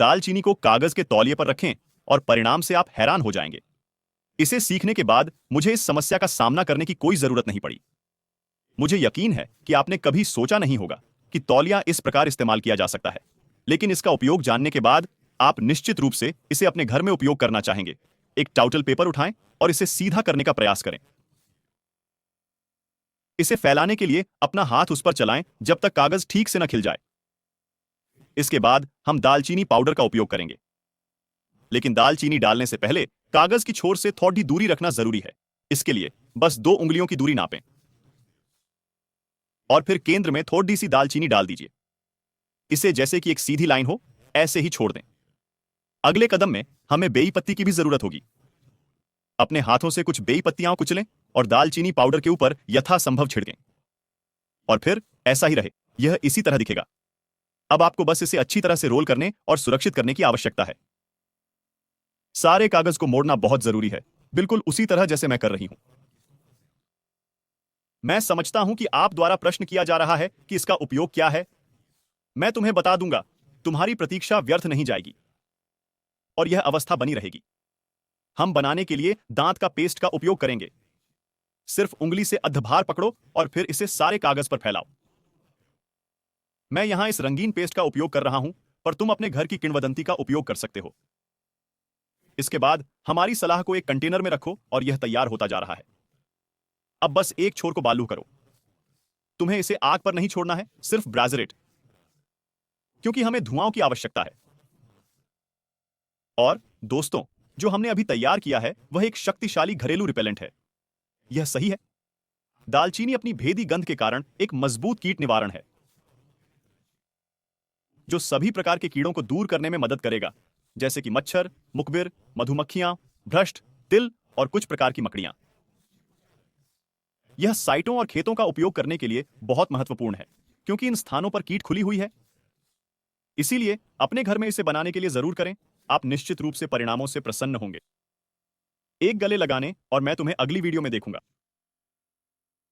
दालचीनी को कागज के तौलिए पर रखें और परिणाम से आप हैरान हो जाएंगे। इसे सीखने के बाद मुझे इस समस्या का सामना करने की कोई जरूरत नहीं पड़ी। मुझे यकीन है कि आपने कभी सोचा नहीं होगा कि तौलिया इस प्रकार इस्तेमाल किया जा सकता है, लेकिन इसका उपयोग जानने के बाद आप निश्चित रूप से इसे अपने घर में उपयोग करना चाहेंगे। एक टाउटल पेपर उठाएं और इसे सीधा करने का प्रयास करें। इसे फैलाने के लिए अपना हाथ उस पर चलाएं जब तक कागज ठीक से न खिल जाए। इसके बाद हम दालचीनी पाउडर का उपयोग करेंगे, लेकिन दालचीनी डालने से पहले कागज की छोर से थोड़ी दूरी रखना जरूरी है। इसके लिए बस 2 उंगलियों की दूरी नापें और फिर केंद्र में थोड़ी सी दालचीनी डाल दीजिए। इसे जैसे कि एक सीधी लाइन हो ऐसे ही छोड़ दें। अगले कदम में हमें बेई पत्ती की भी जरूरत होगी। अपने हाथों से कुछ बेई पत्तियां कुचलें और दालचीनी पाउडर के ऊपर यथासंभव छिड़कें और फिर ऐसा ही रहे। यह इसी तरह दिखेगा। अब आपको बस इसे अच्छी तरह से रोल करने और सुरक्षित करने की आवश्यकता है। सारे कागज को मोड़ना बहुत जरूरी है, बिल्कुल उसी तरह जैसे मैं कर रही हूं। मैं समझता हूं कि आप द्वारा प्रश्न किया जा रहा है कि इसका उपयोग क्या है। मैं तुम्हें बता दूंगा, तुम्हारी प्रतीक्षा व्यर्थ नहीं जाएगी और यह अवस्था बनी रहेगी। हम बनाने के लिए दांत का पेस्ट का उपयोग करेंगे। सिर्फ उंगली से अद्धभार पकड़ो और फिर इसे सारे कागज पर फैलाओ। मैं यहां इस रंगीन पेस्ट का उपयोग कर रहा हूं, पर तुम अपने घर की किंवदंती का उपयोग कर सकते हो। इसके बाद हमारी सलाह को एक कंटेनर में रखो और यह तैयार होता जा रहा है। अब बस एक छोर को बालू करो। तुम्हें इसे आग पर नहीं छोड़ना है, सिर्फ ब्राजरेट, क्योंकि हमें धुआं की आवश्यकता है। और दोस्तों, जो हमने अभी तैयार किया है वह एक शक्तिशाली घरेलू रिपेलेंट है। यह सही है। दालचीनी अपनी भेदी गंध के कारण एक मजबूत कीट निवारण है, जो सभी प्रकार के कीड़ों को दूर करने में मदद करेगा, जैसे कि मच्छर, मुखबिर, मधुमक्खियां, भ्रष्ट, तिल और कुछ प्रकार की मकड़ियां। यह साइटों और खेतों का उपयोग करने के लिए बहुत महत्वपूर्ण है, क्योंकि इन स्थानों पर कीट खुली हुई है। इसीलिए अपने घर में इसे बनाने के लिए जरूर करें। आप निश्चित रूप से परिणामों से प्रसन्न होंगे। एक गले लगाने और मैं तुम्हें अगली वीडियो में देखूंगा।